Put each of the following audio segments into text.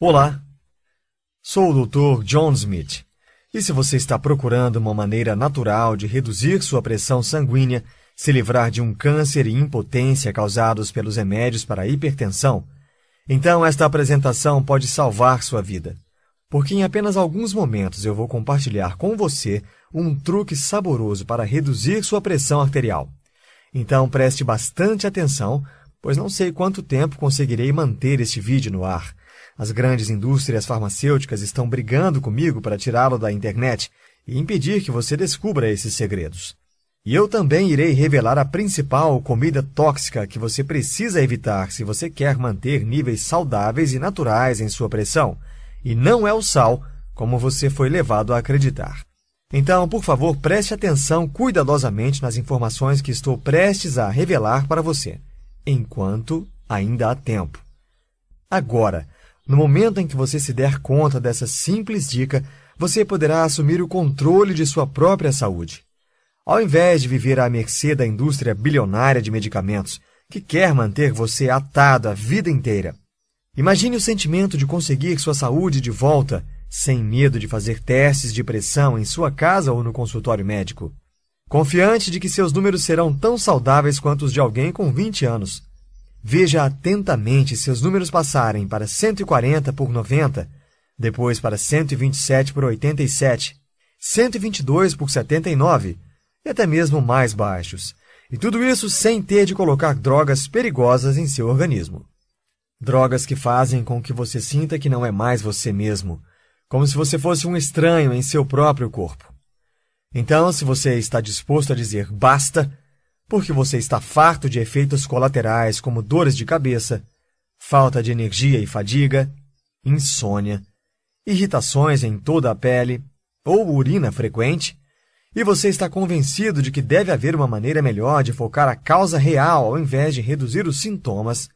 Olá, sou o Dr. John Smith, e se você está procurando uma maneira natural de reduzir sua pressão sanguínea, se livrar de um câncer e impotência causados pelos remédios para a hipertensão, então esta apresentação pode salvar sua vida, porque em apenas alguns momentos eu vou compartilhar com você um truque saboroso para reduzir sua pressão arterial. Então preste bastante atenção, pois não sei quanto tempo conseguirei manter este vídeo no ar. As grandes indústrias farmacêuticas estão brigando comigo para tirá-lo da internet e impedir que você descubra esses segredos. E eu também irei revelar a principal comida tóxica que você precisa evitar se você quer manter níveis saudáveis e naturais em sua pressão, e não é o sal, como você foi levado a acreditar. Então, por favor, preste atenção cuidadosamente nas informações que estou prestes a revelar para você, enquanto ainda há tempo. Agora, no momento em que você se der conta dessa simples dica, você poderá assumir o controle de sua própria saúde. Ao invés de viver à mercê da indústria bilionária de medicamentos, que quer manter você atado a vida inteira, imagine o sentimento de conseguir sua saúde de volta, sem medo de fazer testes de pressão em sua casa ou no consultório médico. Confiante de que seus números serão tão saudáveis quanto os de alguém com 20 anos. Veja atentamente seus números passarem para 140 por 90, depois para 127 por 87, 122 por 79 e até mesmo mais baixos. E tudo isso sem ter de colocar drogas perigosas em seu organismo. Drogas que fazem com que você sinta que não é mais você mesmo, como se você fosse um estranho em seu próprio corpo. Então, se você está disposto a dizer basta, porque você está farto de efeitos colaterais como dores de cabeça, falta de energia e fadiga, insônia, irritações em toda a pele ou urina frequente, e você está convencido de que deve haver uma maneira melhor de focar a causa real ao invés de reduzir os sintomas,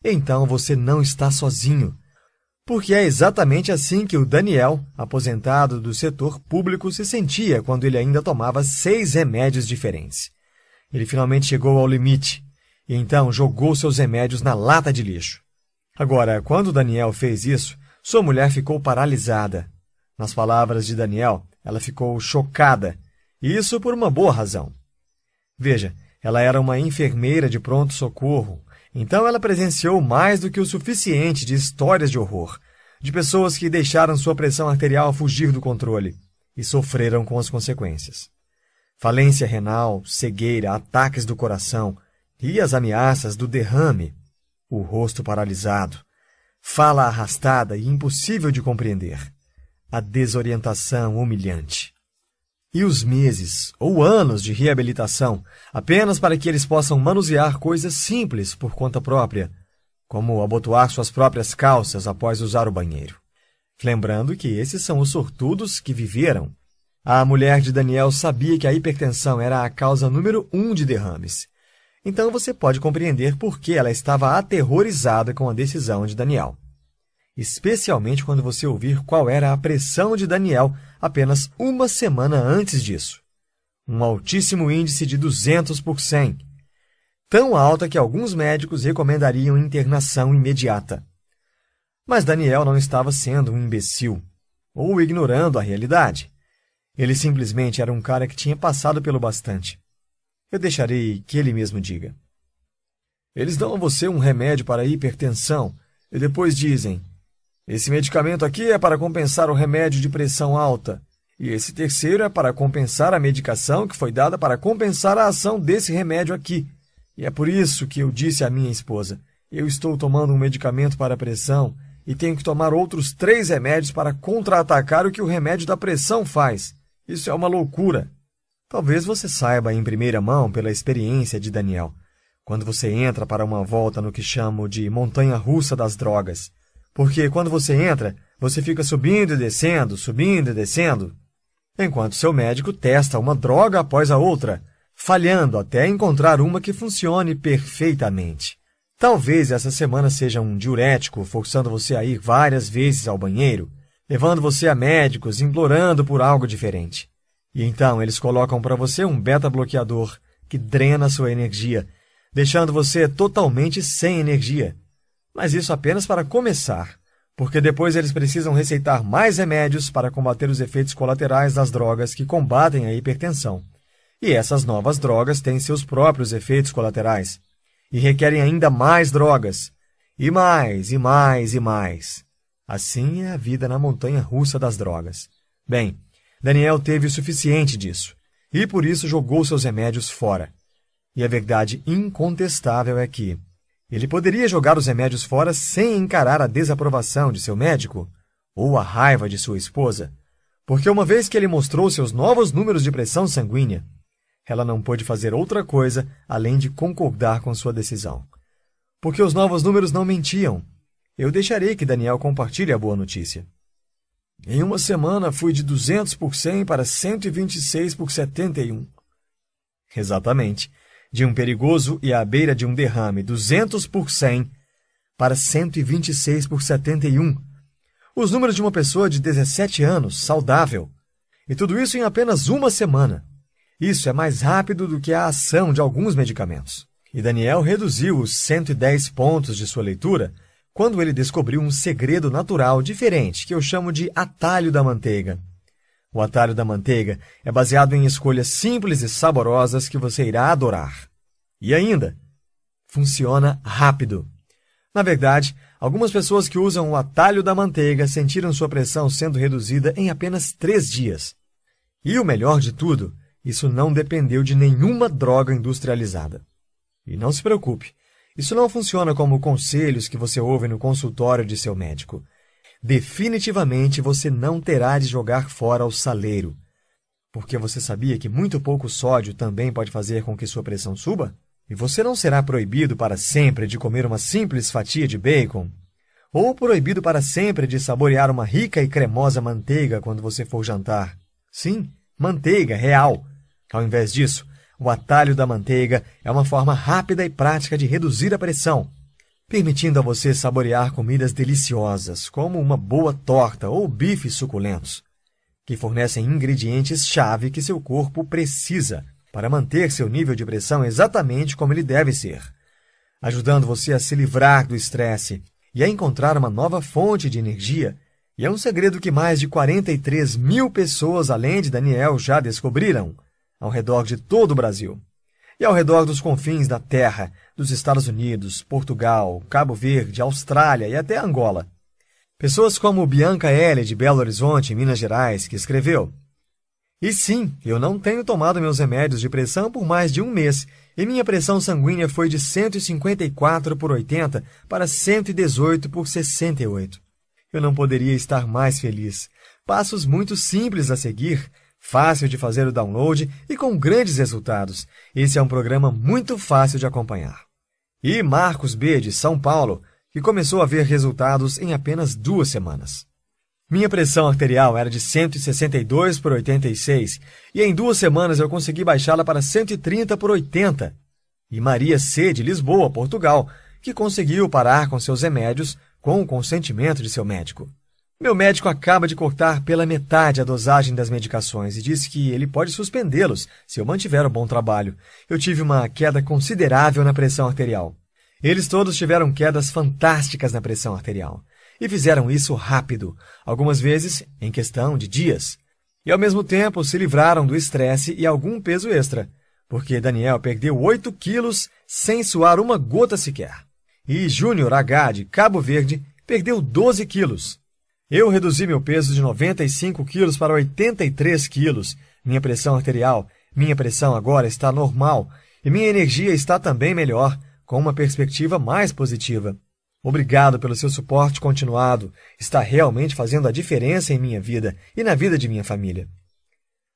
então você não está sozinho, porque é exatamente assim que o Daniel, aposentado do setor público, se sentia quando ele ainda tomava 6 remédios diferentes. Ele finalmente chegou ao limite, e então jogou seus remédios na lata de lixo. Agora, quando Daniel fez isso, sua mulher ficou paralisada. Nas palavras de Daniel, ela ficou chocada, e isso por uma boa razão. Veja, ela era uma enfermeira de pronto-socorro, então ela presenciou mais do que o suficiente de histórias de horror, de pessoas que deixaram sua pressão arterial fugir do controle e sofreram com as consequências. Falência renal, cegueira, ataques do coração e as ameaças do derrame, o rosto paralisado, fala arrastada e impossível de compreender, a desorientação humilhante. E os meses ou anos de reabilitação apenas para que eles possam manusear coisas simples por conta própria, como abotoar suas próprias calças após usar o banheiro. Lembrando que esses são os sortudos que viveram. A mulher de Daniel sabia que a hipertensão era a causa número 1 de derrames. Então você pode compreender por que ela estava aterrorizada com a decisão de Daniel. Especialmente quando você ouvir qual era a pressão de Daniel apenas uma semana antes disso. Um altíssimo índice de 200 por 100. Tão alta que alguns médicos recomendariam internação imediata. Mas Daniel não estava sendo um imbecil ou ignorando a realidade. Ele simplesmente era um cara que tinha passado pelo bastante. Eu deixarei que ele mesmo diga. Eles dão a você um remédio para a hipertensão e depois dizem: esse medicamento aqui é para compensar o remédio de pressão alta, e esse terceiro é para compensar a medicação que foi dada para compensar a ação desse remédio aqui. E é por isso que eu disse à minha esposa: eu estou tomando um medicamento para a pressão e tenho que tomar outros 3 remédios para contra-atacar o que o remédio da pressão faz. Isso é uma loucura. Talvez você saiba em primeira mão pela experiência de Daniel, quando você entra para uma volta no que chamo de montanha-russa das drogas. Porque quando você entra, você fica subindo e descendo, enquanto seu médico testa uma droga após a outra, falhando até encontrar uma que funcione perfeitamente. Talvez essa semana seja um diurético, forçando você a ir várias vezes ao banheiro, levando você a médicos, implorando por algo diferente. E então eles colocam para você um beta-bloqueador que drena sua energia, deixando você totalmente sem energia. Mas isso apenas para começar, porque depois eles precisam receitar mais remédios para combater os efeitos colaterais das drogas que combatem a hipertensão. E essas novas drogas têm seus próprios efeitos colaterais e requerem ainda mais drogas, e mais, e mais, e mais. Assim é a vida na montanha-russa das drogas. Bem, Daniel teve o suficiente disso, e por isso jogou seus remédios fora. E a verdade incontestável é que ele poderia jogar os remédios fora sem encarar a desaprovação de seu médico ou a raiva de sua esposa, porque uma vez que ele mostrou seus novos números de pressão sanguínea, ela não pôde fazer outra coisa além de concordar com sua decisão. Porque os novos números não mentiam. Eu deixarei que Daniel compartilhe a boa notícia. Em uma semana, fui de 200 por 100 para 126 por 71. Exatamente. De um perigoso e à beira de um derrame 200 por 100 para 126 por 71. Os números de uma pessoa de 17 anos, saudável. E tudo isso em apenas uma semana. Isso é mais rápido do que a ação de alguns medicamentos. E Daniel reduziu os 110 pontos de sua leitura quando ele descobriu um segredo natural diferente que eu chamo de atalho da manteiga. O atalho da manteiga é baseado em escolhas simples e saborosas que você irá adorar. E ainda, funciona rápido. Na verdade, algumas pessoas que usam o atalho da manteiga sentiram sua pressão sendo reduzida em apenas 3 dias. E o melhor de tudo, isso não dependeu de nenhuma droga industrializada. E não se preocupe, isso não funciona como conselhos que você ouve no consultório de seu médico. Definitivamente você não terá de jogar fora o saleiro. Porque você sabia que muito pouco sódio também pode fazer com que sua pressão suba? E você não será proibido para sempre de comer uma simples fatia de bacon? Ou proibido para sempre de saborear uma rica e cremosa manteiga quando você for jantar? Sim, manteiga real. Ao invés disso, o atalho da manteiga é uma forma rápida e prática de reduzir a pressão, permitindo a você saborear comidas deliciosas, como uma boa torta ou bifes suculentos, que fornecem ingredientes-chave que seu corpo precisa para manter seu nível de pressão exatamente como ele deve ser, ajudando você a se livrar do estresse e a encontrar uma nova fonte de energia. E é um segredo que mais de 43 mil pessoas, além de Daniel, já descobriram, ao redor de todo o Brasil, e ao redor dos confins da Terra, dos Estados Unidos, Portugal, Cabo Verde, Austrália e até Angola. Pessoas como Bianca L., de Belo Horizonte, Minas Gerais, que escreveu: E sim, eu não tenho tomado meus remédios de pressão por mais de um mês, e minha pressão sanguínea foi de 154 por 80 para 118 por 68. Eu não poderia estar mais feliz. Passos muito simples a seguir, fácil de fazer o download e com grandes resultados. Esse é um programa muito fácil de acompanhar. E Marcos B., de São Paulo, que começou a ver resultados em apenas 2 semanas. Minha pressão arterial era de 162 por 86 e em 2 semanas eu consegui baixá-la para 130 por 80. E Maria C., de Lisboa, Portugal, que conseguiu parar com seus remédios com o consentimento de seu médico. Meu médico acaba de cortar pela metade a dosagem das medicações e disse que ele pode suspendê-los se eu mantiver um bom trabalho. Eu tive uma queda considerável na pressão arterial. Eles todos tiveram quedas fantásticas na pressão arterial. E fizeram isso rápido, algumas vezes em questão de dias. E ao mesmo tempo se livraram do estresse e algum peso extra, porque Daniel perdeu 8 quilos sem suar uma gota sequer. E Júnior H., de Cabo Verde, perdeu 12 quilos. Eu reduzi meu peso de 95 quilos para 83 quilos. Minha pressão agora está normal e minha energia está também melhor, com uma perspectiva mais positiva. Obrigado pelo seu suporte continuado. Está realmente fazendo a diferença em minha vida e na vida de minha família.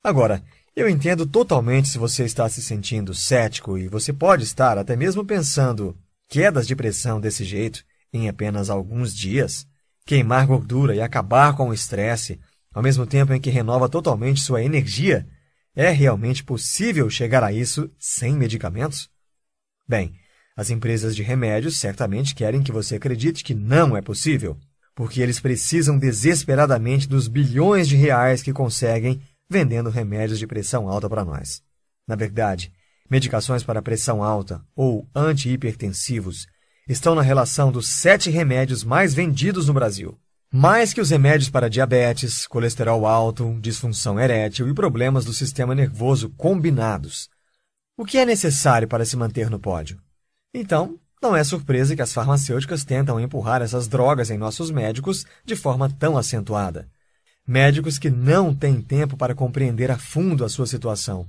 Agora, eu entendo totalmente se você está se sentindo cético e você pode estar até mesmo pensando quedas de pressão desse jeito em apenas alguns dias. Queimar gordura e acabar com o estresse, ao mesmo tempo em que renova totalmente sua energia, é realmente possível chegar a isso sem medicamentos? Bem, as empresas de remédios certamente querem que você acredite que não é possível, porque eles precisam desesperadamente dos bilhões de reais que conseguem vendendo remédios de pressão alta para nós. Na verdade, medicações para pressão alta ou antihipertensivos estão na relação dos 7 remédios mais vendidos no Brasil. Mais que os remédios para diabetes, colesterol alto, disfunção erétil e problemas do sistema nervoso combinados. O que é necessário para se manter no pódio? Então, não é surpresa que as farmacêuticas tentam empurrar essas drogas em nossos médicos de forma tão acentuada. Médicos que não têm tempo para compreender a fundo a sua situação,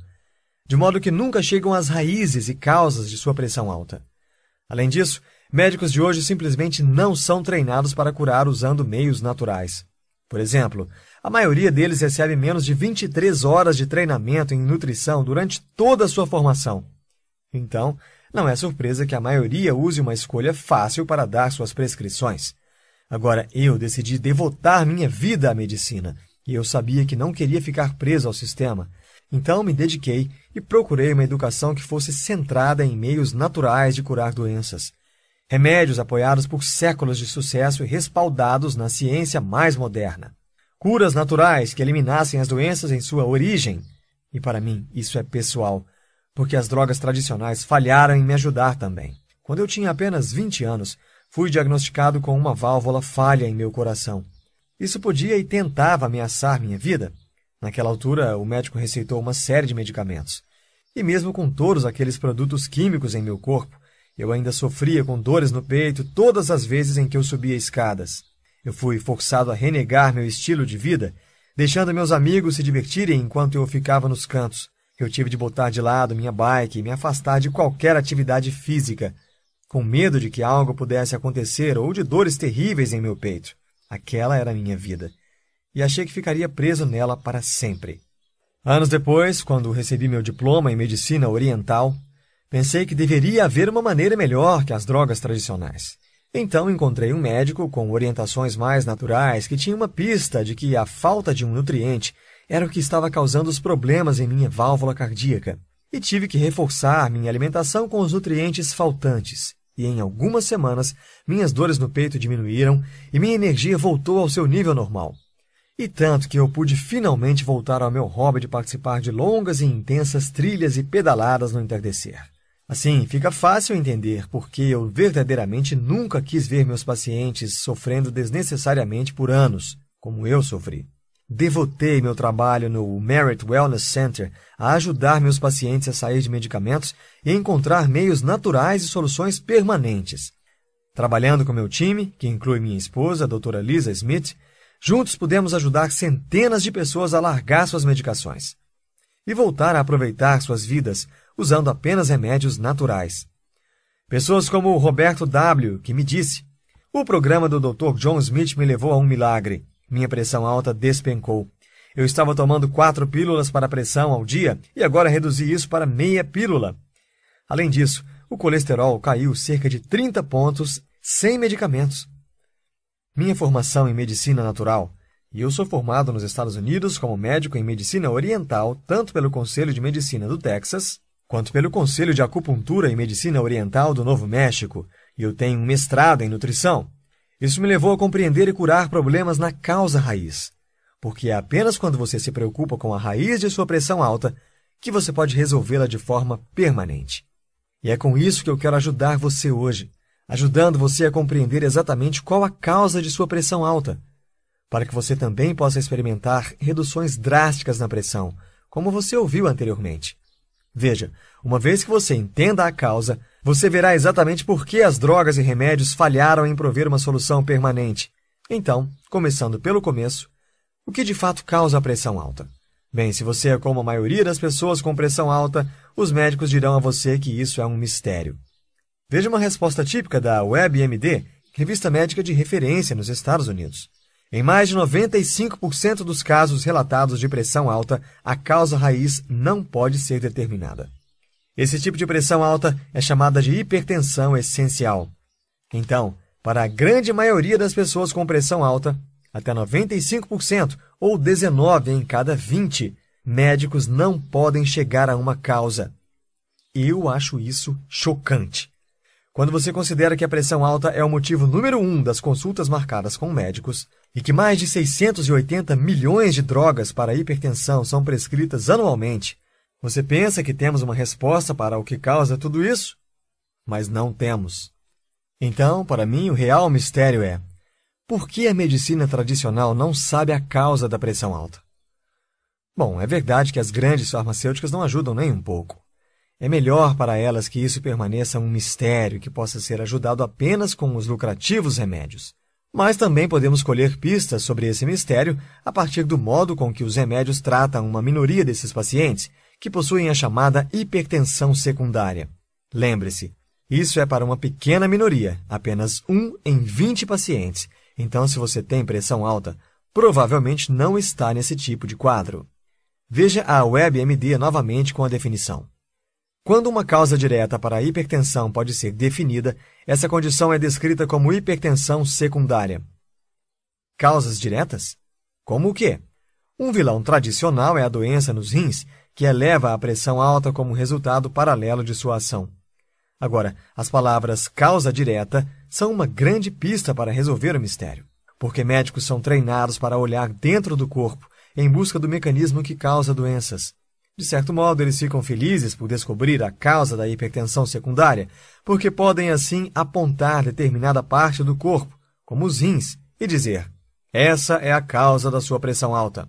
de modo que nunca chegam às raízes e causas de sua pressão alta. Além disso, médicos de hoje simplesmente não são treinados para curar usando meios naturais. Por exemplo, a maioria deles recebe menos de 23 horas de treinamento em nutrição durante toda a sua formação. Então, não é surpresa que a maioria use uma escolha fácil para dar suas prescrições. Agora, eu decidi devotar minha vida à medicina, e eu sabia que não queria ficar preso ao sistema. Então, me dediquei e procurei uma educação que fosse centrada em meios naturais de curar doenças. Remédios apoiados por séculos de sucesso e respaldados na ciência mais moderna. Curas naturais que eliminassem as doenças em sua origem. E para mim, isso é pessoal, porque as drogas tradicionais falharam em me ajudar também. Quando eu tinha apenas 20 anos, fui diagnosticado com uma válvula falha em meu coração. Isso podia e tentava ameaçar minha vida. Naquela altura, o médico receitou uma série de medicamentos. E mesmo com todos aqueles produtos químicos em meu corpo, eu ainda sofria com dores no peito todas as vezes em que eu subia escadas. Eu fui forçado a renegar meu estilo de vida, deixando meus amigos se divertirem enquanto eu ficava nos cantos. Eu tive de botar de lado minha bike e me afastar de qualquer atividade física, com medo de que algo pudesse acontecer ou de dores terríveis em meu peito. Aquela era a minha vida, e achei que ficaria preso nela para sempre. Anos depois, quando recebi meu diploma em medicina oriental, pensei que deveria haver uma maneira melhor que as drogas tradicionais. Então encontrei um médico com orientações mais naturais que tinha uma pista de que a falta de um nutriente era o que estava causando os problemas em minha válvula cardíaca. E tive que reforçar minha alimentação com os nutrientes faltantes. E em algumas semanas, minhas dores no peito diminuíram e minha energia voltou ao seu nível normal. E tanto que eu pude finalmente voltar ao meu hobby de participar de longas e intensas trilhas e pedaladas no entardecer. Assim, fica fácil entender por que eu verdadeiramente nunca quis ver meus pacientes sofrendo desnecessariamente por anos, como eu sofri. Devotei meu trabalho no Merit Wellness Center a ajudar meus pacientes a sair de medicamentos e encontrar meios naturais e soluções permanentes. Trabalhando com meu time, que inclui minha esposa, a doutora Lisa Smith, juntos pudemos ajudar centenas de pessoas a largar suas medicações e voltar a aproveitar suas vidas usando apenas remédios naturais. Pessoas como o Roberto W., que me disse: "O programa do Dr. John Smith me levou a um milagre. Minha pressão alta despencou. Eu estava tomando 4 pílulas para a pressão ao dia e agora reduzi isso para meia pílula. Além disso, o colesterol caiu cerca de 30 pontos sem medicamentos." Minha formação em medicina natural, e eu sou formado nos Estados Unidos como médico em medicina oriental, tanto pelo Conselho de Medicina do Texas, quanto pelo Conselho de Acupuntura e Medicina Oriental do Novo México, e eu tenho um mestrado em nutrição. Isso me levou a compreender e curar problemas na causa raiz, porque é apenas quando você se preocupa com a raiz de sua pressão alta que você pode resolvê-la de forma permanente. E é com isso que eu quero ajudar você hoje, ajudando você a compreender exatamente qual a causa de sua pressão alta, para que você também possa experimentar reduções drásticas na pressão, como você ouviu anteriormente. Veja, uma vez que você entenda a causa, você verá exatamente por que as drogas e remédios falharam em prover uma solução permanente. Então, começando pelo começo, o que de fato causa a pressão alta? Bem, se você é como a maioria das pessoas com pressão alta, os médicos dirão a você que isso é um mistério. Veja uma resposta típica da WebMD, revista médica de referência nos Estados Unidos. Em mais de 95% dos casos relatados de pressão alta, a causa raiz não pode ser determinada. Esse tipo de pressão alta é chamada de hipertensão essencial. Então, para a grande maioria das pessoas com pressão alta, até 95%, ou 19 em cada 20, médicos não podem chegar a uma causa. Eu acho isso chocante. Quando você considera que a pressão alta é o motivo número 1 das consultas marcadas com médicos e que mais de 680 milhões de drogas para a hipertensão são prescritas anualmente, você pensa que temos uma resposta para o que causa tudo isso? Mas não temos. Então, para mim, o real mistério é: Por que a medicina tradicional não sabe a causa da pressão alta? Bom, é verdade que as grandes farmacêuticas não ajudam nem um pouco. É melhor para elas que isso permaneça um mistério que possa ser ajudado apenas com os lucrativos remédios. Mas também podemos colher pistas sobre esse mistério a partir do modo com que os remédios tratam uma minoria desses pacientes que possuem a chamada hipertensão secundária. Lembre-se, isso é para uma pequena minoria, apenas 1 em 20 pacientes. Então, se você tem pressão alta, provavelmente não está nesse tipo de quadro. Veja a WebMD novamente com a definição. Quando uma causa direta para a hipertensão pode ser definida, essa condição é descrita como hipertensão secundária. Causas diretas? Como o quê? Um vilão tradicional é a doença nos rins, que eleva a pressão alta como resultado paralelo de sua ação. Agora, as palavras causa direta são uma grande pista para resolver o mistério, porque médicos são treinados para olhar dentro do corpo em busca do mecanismo que causa doenças. De certo modo, eles ficam felizes por descobrir a causa da hipertensão secundária, porque podem assim apontar determinada parte do corpo, como os rins, e dizer: essa é a causa da sua pressão alta.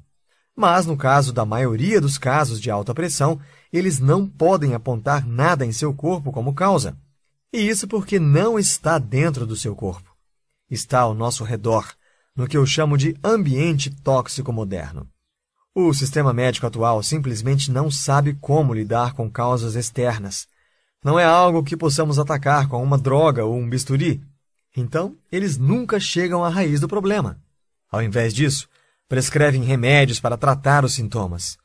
Mas, no caso da maioria dos casos de alta pressão, eles não podem apontar nada em seu corpo como causa. E isso porque não está dentro do seu corpo. Está ao nosso redor, no que eu chamo de ambiente tóxico moderno. O sistema médico atual simplesmente não sabe como lidar com causas externas. Não é algo que possamos atacar com uma droga ou um bisturi. Então, eles nunca chegam à raiz do problema. Ao invés disso, prescrevem remédios para tratar os sintomas.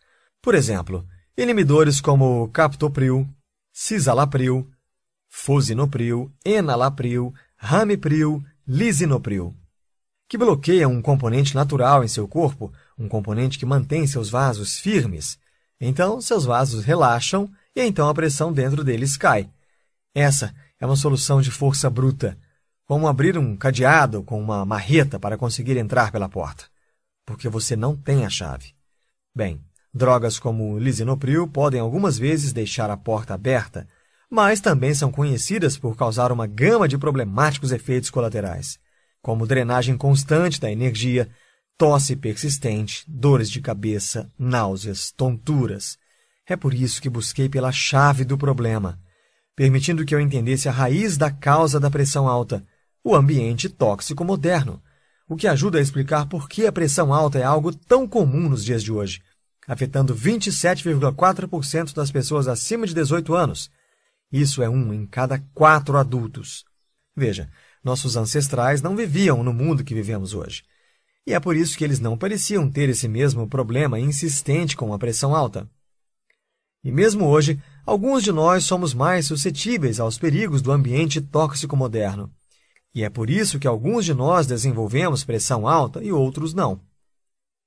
Por exemplo, inibidores como captopril, cisalapryl, fosinopril, enalapril, ramipril, lisinopril, que bloqueiam um componente natural em seu corpo, um componente que mantém seus vasos firmes. Então, seus vasos relaxam e então a pressão dentro deles cai. Essa é uma solução de força bruta, como abrir um cadeado com uma marreta para conseguir entrar pela porta, porque você não tem a chave. Bem, drogas como o lisinopril podem algumas vezes deixar a porta aberta, mas também são conhecidas por causar uma gama de problemáticos efeitos colaterais, como drenagem constante da energia, tosse persistente, dores de cabeça, náuseas, tonturas. É por isso que busquei pela chave do problema, permitindo que eu entendesse a raiz da causa da pressão alta, o ambiente tóxico moderno, o que ajuda a explicar por que a pressão alta é algo tão comum nos dias de hoje, afetando 27,4% das pessoas acima de 18 anos. Isso é 1 em cada 4 adultos. Veja, nossos ancestrais não viviam no mundo que vivemos hoje. E é por isso que eles não pareciam ter esse mesmo problema insistente com a pressão alta. E mesmo hoje, alguns de nós somos mais suscetíveis aos perigos do ambiente tóxico moderno. E é por isso que alguns de nós desenvolvemos pressão alta e outros não.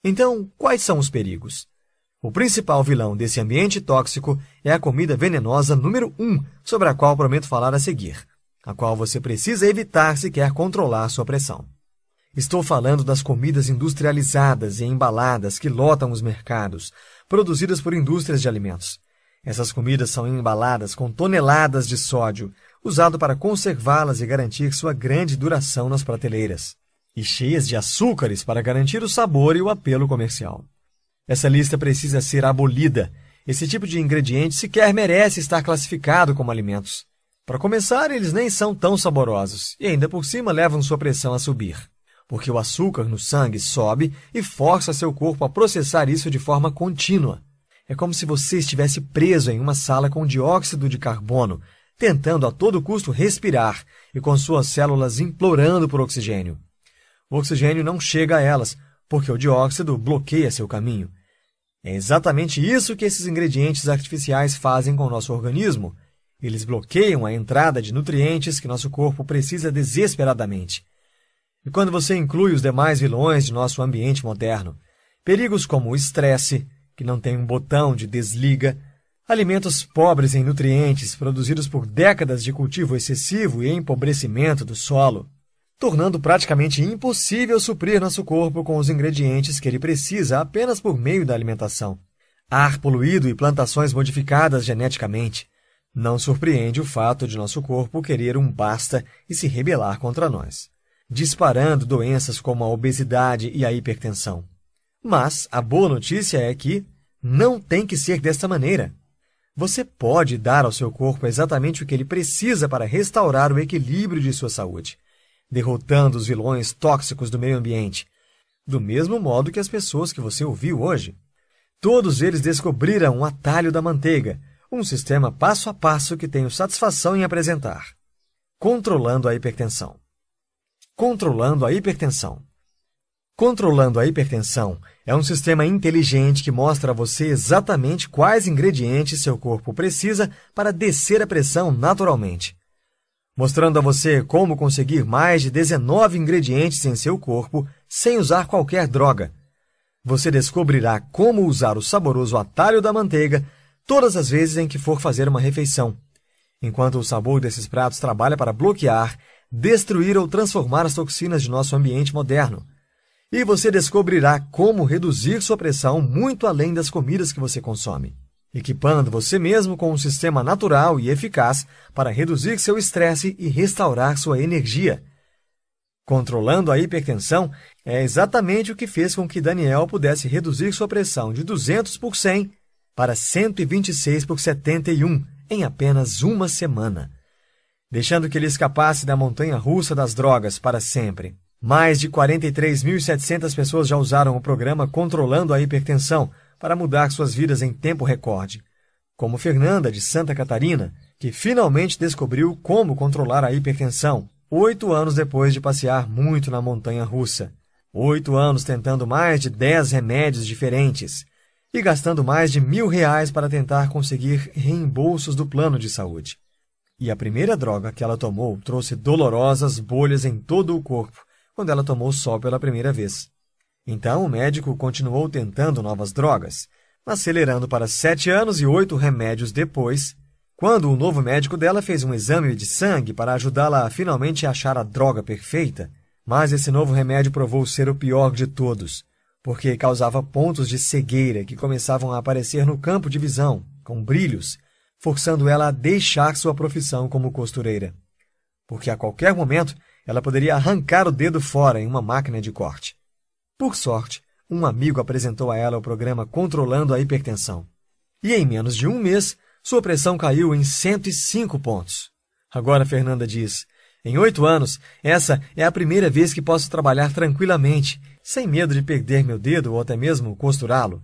Então, quais são os perigos? O principal vilão desse ambiente tóxico é a comida venenosa número 1, sobre a qual prometo falar a seguir, a qual você precisa evitar se quer controlar sua pressão. Estou falando das comidas industrializadas e embaladas que lotam os mercados, produzidas por indústrias de alimentos. Essas comidas são embaladas com toneladas de sódio, usado para conservá-las e garantir sua grande duração nas prateleiras, e cheias de açúcares para garantir o sabor e o apelo comercial. Essa lista precisa ser abolida. Esse tipo de ingrediente sequer merece estar classificado como alimentos. Para começar, eles nem são tão saborosos, e ainda por cima levam sua pressão a subir, porque o açúcar no sangue sobe e força seu corpo a processar isso de forma contínua. É como se você estivesse preso em uma sala com dióxido de carbono, tentando a todo custo respirar e com suas células implorando por oxigênio. O oxigênio não chega a elas, porque o dióxido bloqueia seu caminho. É exatamente isso que esses ingredientes artificiais fazem com o nosso organismo. Eles bloqueiam a entrada de nutrientes que nosso corpo precisa desesperadamente. E quando você inclui os demais vilões de nosso ambiente moderno, perigos como o estresse, que não tem um botão de desliga, alimentos pobres em nutrientes produzidos por décadas de cultivo excessivo e empobrecimento do solo, tornando praticamente impossível suprir nosso corpo com os ingredientes que ele precisa apenas por meio da alimentação. Ar poluído e plantações modificadas geneticamente. Não surpreende o fato de nosso corpo querer um basta e se rebelar contra nós. disparando doenças como a obesidade e a hipertensão. Mas a boa notícia é que não tem que ser desta maneira. Você pode dar ao seu corpo exatamente o que ele precisa para restaurar o equilíbrio de sua saúde, derrotando os vilões tóxicos do meio ambiente, do mesmo modo que as pessoas que você ouviu hoje. Todos eles descobriram o atalho da manteiga, um sistema passo a passo que tenho satisfação em apresentar. Controlando a hipertensão. Controlando a hipertensão. Controlando a hipertensão é um sistema inteligente que mostra a você exatamente quais ingredientes seu corpo precisa para descer a pressão naturalmente, mostrando a você como conseguir mais de 19 ingredientes em seu corpo sem usar qualquer droga. Você descobrirá como usar o saboroso atalho da manteiga todas as vezes em que for fazer uma refeição, enquanto o sabor desses pratos trabalha para bloquear, destruir ou transformar as toxinas de nosso ambiente moderno. E você descobrirá como reduzir sua pressão muito além das comidas que você consome, equipando você mesmo com um sistema natural e eficaz para reduzir seu estresse e restaurar sua energia. Controlando a hipertensão é exatamente o que fez com que Daniel pudesse reduzir sua pressão de 200 por 100 para 126 por 71 em apenas uma semana, deixando que ele escapasse da montanha-russa das drogas para sempre. Mais de 43.700 pessoas já usaram o programa Controlando a Hipertensão para mudar suas vidas em tempo recorde, como Fernanda, de Santa Catarina, que finalmente descobriu como controlar a hipertensão, 8 anos depois de passear muito na montanha-russa. 8 anos tentando mais de 10 remédios diferentes e gastando mais de R$1.000 para tentar conseguir reembolsos do plano de saúde. E a primeira droga que ela tomou trouxe dolorosas bolhas em todo o corpo, quando ela tomou sol pela primeira vez. Então, o médico continuou tentando novas drogas, acelerando para 7 anos e 8 remédios depois, quando o novo médico dela fez um exame de sangue para ajudá-la a finalmente achar a droga perfeita. Mas esse novo remédio provou ser o pior de todos, porque causava pontos de cegueira que começavam a aparecer no campo de visão, com brilhos, forçando ela a deixar sua profissão como costureira. Porque a qualquer momento ela poderia arrancar o dedo fora em uma máquina de corte. Por sorte, um amigo apresentou a ela o programa Controlando a Hipertensão. E em menos de um mês, sua pressão caiu em 105 pontos. Agora Fernanda diz: em 8 anos, essa é a primeira vez que posso trabalhar tranquilamente, sem medo de perder meu dedo ou até mesmo costurá-lo.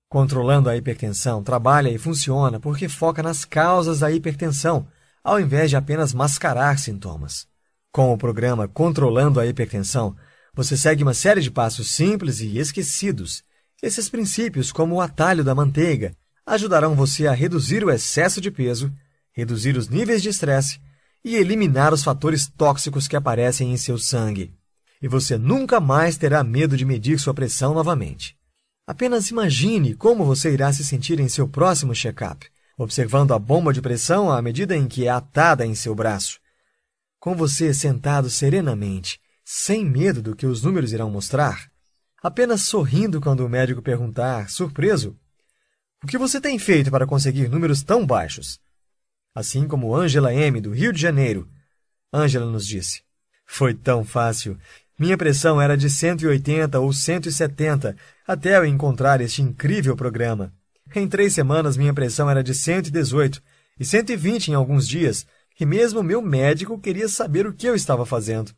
Controlando a hipertensão trabalha e funciona porque foca nas causas da hipertensão, ao invés de apenas mascarar sintomas. Com o programa Controlando a Hipertensão, você segue uma série de passos simples e esquecidos. Esses princípios, como o atalho da manteiga, ajudarão você a reduzir o excesso de peso, reduzir os níveis de estresse e eliminar os fatores tóxicos que aparecem em seu sangue. E você nunca mais terá medo de medir sua pressão novamente. Apenas imagine como você irá se sentir em seu próximo check-up, observando a bomba de pressão à medida em que é atada em seu braço. Com você sentado serenamente, sem medo do que os números irão mostrar, apenas sorrindo quando o médico perguntar, surpreso: o que você tem feito para conseguir números tão baixos? Assim como Ângela M., do Rio de Janeiro. Ângela nos disse: foi tão fácil. Minha pressão era de 180 ou 170, até eu encontrar este incrível programa. Em 3 semanas, minha pressão era de 118 e 120 em alguns dias, e mesmo meu médico queria saber o que eu estava fazendo.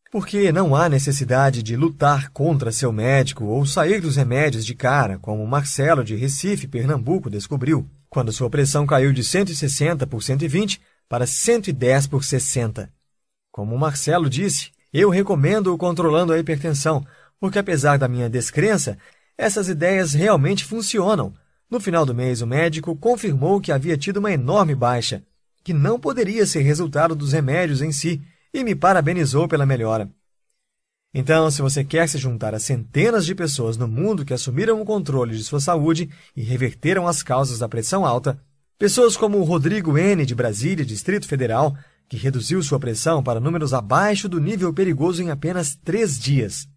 Porque não há necessidade de lutar contra seu médico ou sair dos remédios de cara, como Marcelo, de Recife, Pernambuco, descobriu, quando sua pressão caiu de 160 por 120 para 110 por 60. Como Marcelo disse, eu recomendo o Controlando a Hipertensão, porque apesar da minha descrença, essas ideias realmente funcionam. No final do mês, o médico confirmou que havia tido uma enorme baixa, que não poderia ser resultado dos remédios em si, e me parabenizou pela melhora. Então, se você quer se juntar a centenas de pessoas no mundo que assumiram o controle de sua saúde e reverteram as causas da pressão alta, pessoas como o Rodrigo N., de Brasília, Distrito Federal, que reduziu sua pressão para números abaixo do nível perigoso em apenas 3 dias.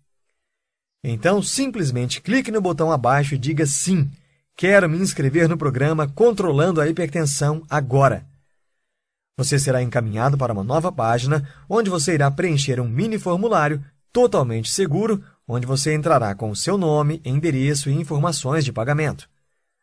Então, simplesmente clique no botão abaixo e diga sim, quero me inscrever no programa Controlando a Hipertensão agora. Você será encaminhado para uma nova página, onde você irá preencher um mini formulário totalmente seguro, onde você entrará com o seu nome, endereço e informações de pagamento.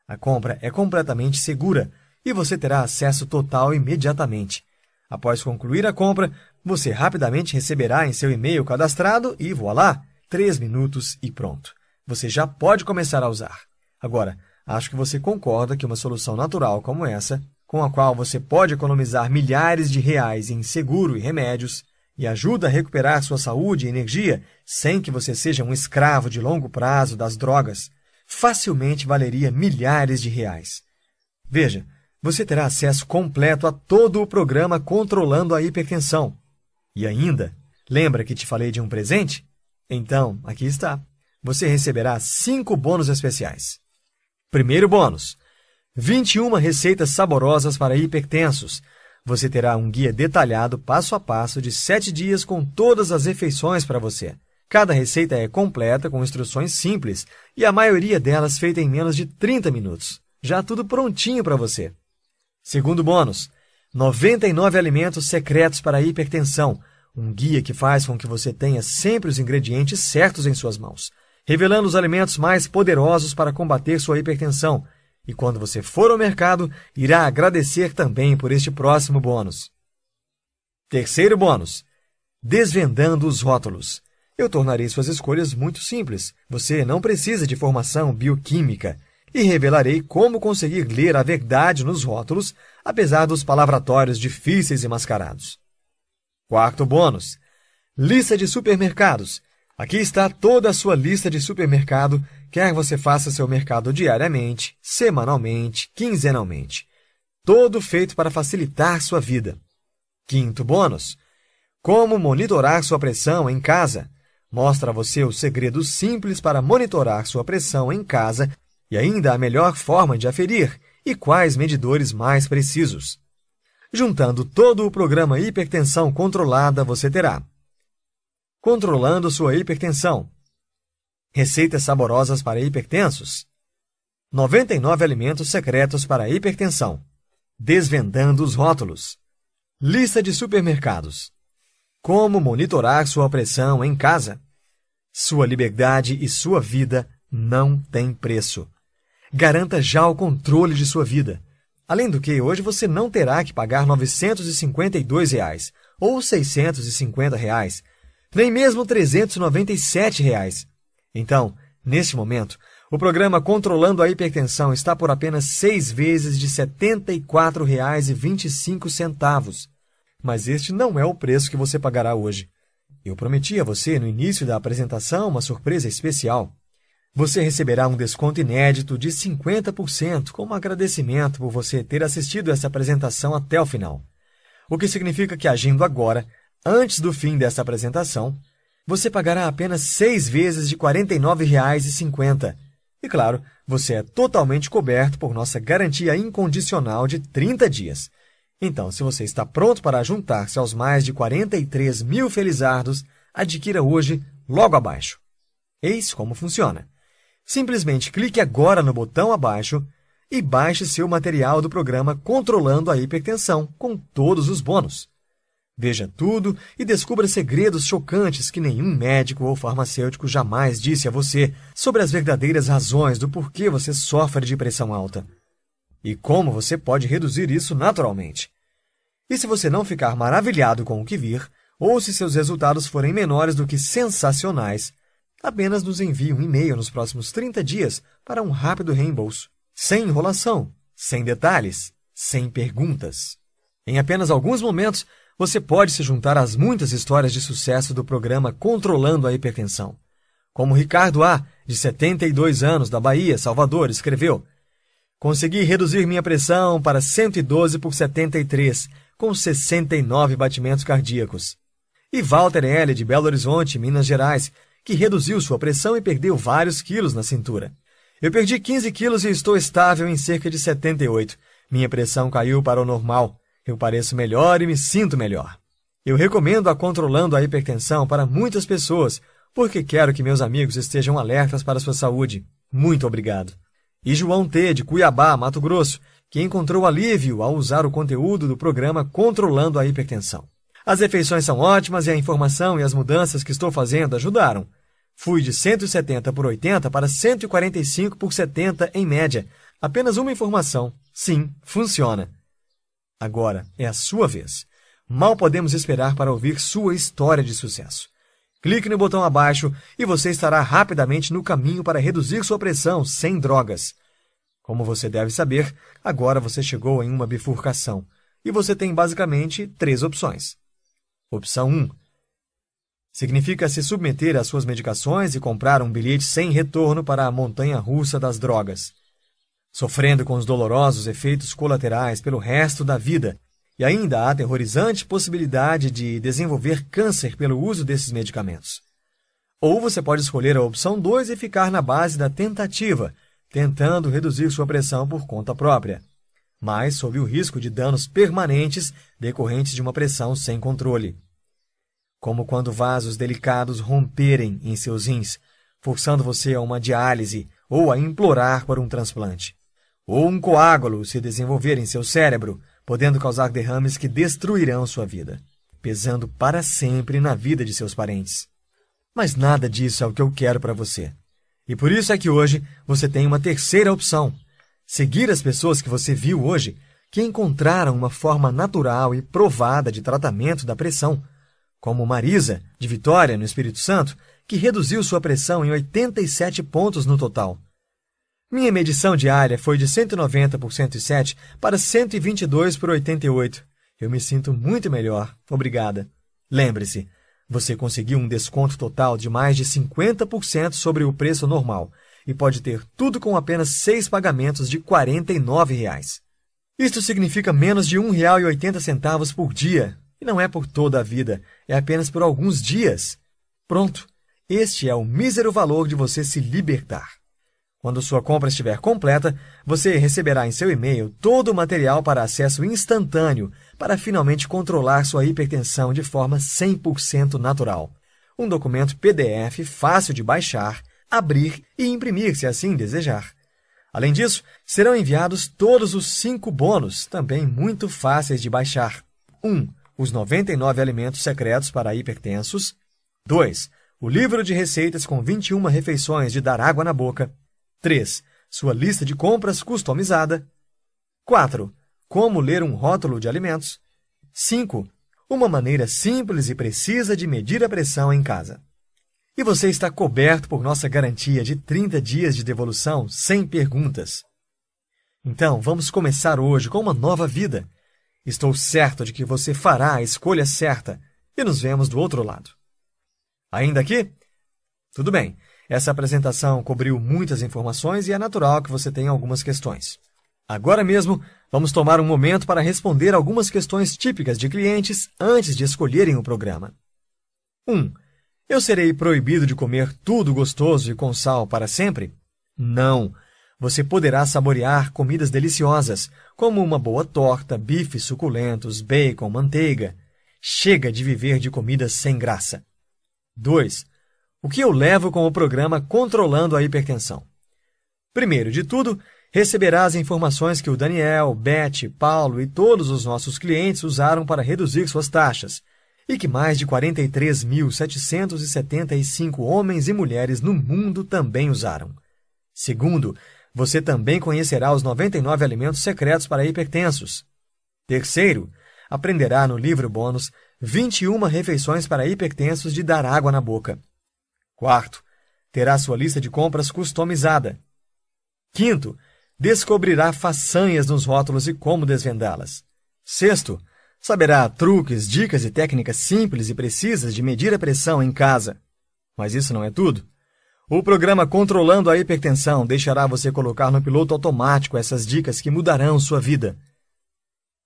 A compra é completamente segura e você terá acesso total imediatamente. Após concluir a compra, você rapidamente receberá em seu e-mail cadastrado e voilá, 3 minutos e pronto. Você já pode começar a usar. Agora, acho que você concorda que uma solução natural como essa, com a qual você pode economizar milhares de reais em seguro e remédios, e ajuda a recuperar sua saúde e energia sem que você seja um escravo de longo prazo das drogas, facilmente valeria milhares de reais. Veja, você terá acesso completo a todo o programa Controlando a Hipertensão. E ainda, lembra que te falei de um presente? Então, aqui está. Você receberá 5 bônus especiais. Primeiro bônus: 21 receitas saborosas para hipertensos. Você terá um guia detalhado passo a passo de 7 dias com todas as refeições para você. Cada receita é completa com instruções simples e a maioria delas feita em menos de 30 minutos. Já tudo prontinho para você. Segundo bônus: 99 alimentos secretos para a hipertensão. Um guia que faz com que você tenha sempre os ingredientes certos em suas mãos, revelando os alimentos mais poderosos para combater sua hipertensão. E quando você for ao mercado, irá agradecer também por este próximo bônus. Terceiro bônus: desvendando os rótulos. Eu tornarei suas escolhas muito simples. Você não precisa de formação bioquímica. E revelarei como conseguir ler a verdade nos rótulos, apesar dos palavratórios difíceis e mascarados. Quarto bônus: lista de supermercados. Aqui está toda a sua lista de supermercado, quer você faça seu mercado diariamente, semanalmente, quinzenalmente. Todo feito para facilitar sua vida. Quinto bônus: como monitorar sua pressão em casa. Mostra a você os segredos simples para monitorar sua pressão em casa e ainda a melhor forma de aferir e quais medidores mais precisos. Juntando todo o programa Hipertensão Controlada, você terá: controlando sua hipertensão, receitas saborosas para hipertensos, 99 alimentos secretos para a hipertensão, desvendando os rótulos, lista de supermercados, como monitorar sua pressão em casa. Sua liberdade e sua vida não têm preço. Garanta já o controle de sua vida. Além do que, hoje você não terá que pagar R$ 952 ou R$ 650, nem mesmo R$ 397. Então, neste momento, o programa Controlando a Hipertensão está por apenas 6 vezes de R$ 74,25. Mas este não é o preço que você pagará hoje. Eu prometi a você, no início da apresentação, uma surpresa especial. Você receberá um desconto inédito de 50% como agradecimento por você ter assistido essa apresentação até o final. O que significa que, agindo agora, antes do fim dessa apresentação, você pagará apenas 6 vezes de R$ 49,50. E, claro, você é totalmente coberto por nossa garantia incondicional de 30 dias. Então, se você está pronto para juntar-se aos mais de 43 mil felizardos, adquira hoje, logo abaixo. Eis como funciona. Simplesmente clique agora no botão abaixo e baixe seu material do programa Controlando a Hipertensão, com todos os bônus. Veja tudo e descubra segredos chocantes que nenhum médico ou farmacêutico jamais disse a você sobre as verdadeiras razões do porquê você sofre de pressão alta. E como você pode reduzir isso naturalmente. E se você não ficar maravilhado com o que vir, ou se seus resultados forem menores do que sensacionais, apenas nos envie um e-mail nos próximos 30 dias para um rápido reembolso. Sem enrolação, sem detalhes, sem perguntas. Em apenas alguns momentos, você pode se juntar às muitas histórias de sucesso do programa Controlando a Hipertensão. Como Ricardo A., de 72 anos, da Bahia, Salvador, escreveu: consegui reduzir minha pressão para 112/73, com 69 batimentos cardíacos. E Walter L., de Belo Horizonte, Minas Gerais, que reduziu sua pressão e perdeu vários quilos na cintura. Eu perdi 15 quilos e estou estável em cerca de 78. Minha pressão caiu para o normal. Eu pareço melhor e me sinto melhor. Eu recomendo a Controlando a Hipertensão para muitas pessoas, porque quero que meus amigos estejam alertas para a sua saúde. Muito obrigado. E João T., de Cuiabá, Mato Grosso, que encontrou alívio ao usar o conteúdo do programa Controlando a Hipertensão. As refeições são ótimas e a informação e as mudanças que estou fazendo ajudaram. Fui de 170 por 80 para 145 por 70 em média. Apenas uma informação. Sim, funciona. Agora é a sua vez. Mal podemos esperar para ouvir sua história de sucesso. Clique no botão abaixo e você estará rapidamente no caminho para reduzir sua pressão sem drogas. Como você deve saber, agora você chegou em uma bifurcação e você tem basicamente 3 opções. Opção 1. Significa se submeter às suas medicações e comprar um bilhete sem retorno para a montanha-russa das drogas, sofrendo com os dolorosos efeitos colaterais pelo resto da vida e ainda a aterrorizante possibilidade de desenvolver câncer pelo uso desses medicamentos. Ou você pode escolher a opção 2 e ficar na base da tentativa, tentando reduzir sua pressão por conta própria, mas sob o risco de danos permanentes decorrentes de uma pressão sem controle. Como quando vasos delicados romperem em seus rins, forçando você a uma diálise ou a implorar por um transplante. Ou um coágulo se desenvolver em seu cérebro, podendo causar derrames que destruirão sua vida, pesando para sempre na vida de seus parentes. Mas nada disso é o que eu quero para você. E por isso é que hoje você tem uma terceira opção. Seguir as pessoas que você viu hoje, que encontraram uma forma natural e provada de tratamento da pressão, como Marisa, de Vitória, no Espírito Santo, que reduziu sua pressão em 87 pontos no total. Minha medição diária foi de 190 por 107 para 122 por 88. Eu me sinto muito melhor. Obrigada. Lembre-se, você conseguiu um desconto total de mais de 50% sobre o preço normal e pode ter tudo com apenas 6 pagamentos de R$ 49. Isto significa menos de R$ 1,80 por dia. E não é por toda a vida, é apenas por alguns dias. Pronto, este é o mísero valor de você se libertar. Quando sua compra estiver completa, você receberá em seu e-mail todo o material para acesso instantâneo para finalmente controlar sua hipertensão de forma 100% natural. Um documento PDF fácil de baixar, abrir e imprimir se assim desejar. Além disso, serão enviados todos os 5 bônus, também muito fáceis de baixar. 1. Os 99 alimentos secretos para hipertensos. 2. O livro de receitas com 21 refeições de dar água na boca. 3. Sua lista de compras customizada. 4. Como ler um rótulo de alimentos. 5. Uma maneira simples e precisa de medir a pressão em casa. E você está coberto por nossa garantia de 30 dias de devolução sem perguntas. Então, vamos começar hoje com uma nova vida. Estou certo de que você fará a escolha certa e nos vemos do outro lado. Ainda aqui? Tudo bem. Essa apresentação cobriu muitas informações e é natural que você tenha algumas questões. Agora mesmo, vamos tomar um momento para responder algumas questões típicas de clientes antes de escolherem o programa. 1. Eu serei proibido de comer tudo gostoso e com sal para sempre? Não. Você poderá saborear comidas deliciosas, como uma boa torta, bifes suculentos, bacon, manteiga. Chega de viver de comidas sem graça. 2. O que eu levo com o programa Controlando a Hipertensão? Primeiro de tudo, receberá as informações que o Daniel, Beth, Paulo e todos os nossos clientes usaram para reduzir suas taxas, e que mais de 43.775 homens e mulheres no mundo também usaram. Segundo, você também conhecerá os 99 alimentos secretos para hipertensos. Terceiro, aprenderá no livro bônus 21 refeições para hipertensos de dar água na boca. Quarto, terá sua lista de compras customizada. Quinto, descobrirá façanhas nos rótulos e como desvendá-las. Sexto, saberá truques, dicas e técnicas simples e precisas de medir a pressão em casa. Mas isso não é tudo. O programa Controlando a Hipertensão deixará você colocar no piloto automático essas dicas que mudarão sua vida.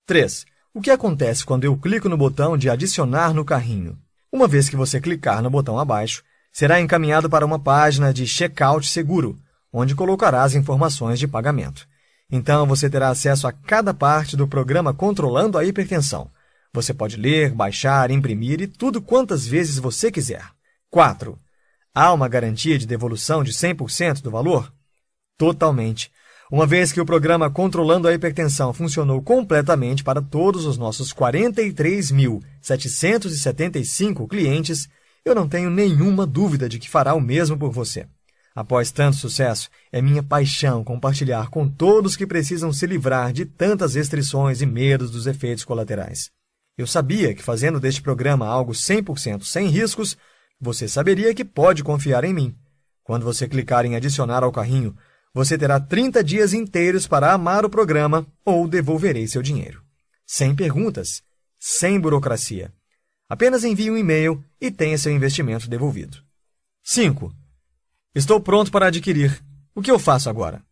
3. O que acontece quando eu clico no botão de adicionar no carrinho? Uma vez que você clicar no botão abaixo, será encaminhado para uma página de checkout seguro, onde colocará as informações de pagamento. Então, você terá acesso a cada parte do programa Controlando a Hipertensão. Você pode ler, baixar, imprimir e tudo quantas vezes você quiser. 4. Há uma garantia de devolução de 100% do valor? Totalmente. Uma vez que o programa Controlando a Hipertensão funcionou completamente para todos os nossos 43.775 clientes, eu não tenho nenhuma dúvida de que fará o mesmo por você. Após tanto sucesso, é minha paixão compartilhar com todos que precisam se livrar de tantas restrições e medos dos efeitos colaterais. Eu sabia que fazendo deste programa algo 100% sem riscos, você saberia que pode confiar em mim. Quando você clicar em adicionar ao carrinho, você terá 30 dias inteiros para amar o programa ou devolverei seu dinheiro. Sem perguntas, sem burocracia. Apenas envie um e-mail e tenha seu investimento devolvido. 5. Estou pronto para adquirir. O que eu faço agora?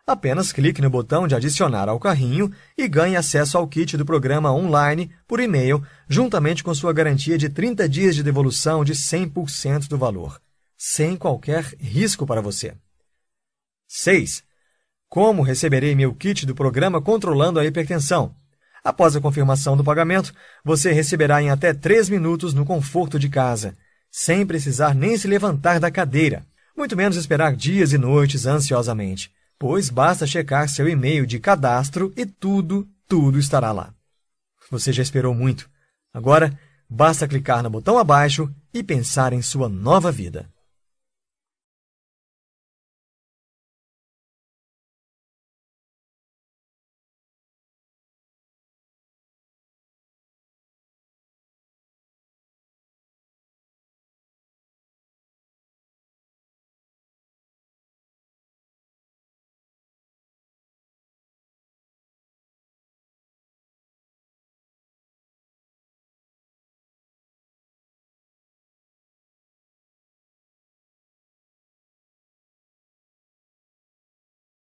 Apenas clique no botão de adicionar ao carrinho e ganhe acesso ao kit do programa online por e-mail, juntamente com sua garantia de 30 dias de devolução de 100% do valor, sem qualquer risco para você. 6. Como receberei meu kit do programa Controlando a Hipertensão? Após a confirmação do pagamento, você receberá em até 3 minutos no conforto de casa, sem precisar nem se levantar da cadeira, muito menos esperar dias e noites ansiosamente, pois basta checar seu e-mail de cadastro e tudo estará lá. Você já esperou muito. Agora, basta clicar no botão abaixo e pensar em sua nova vida.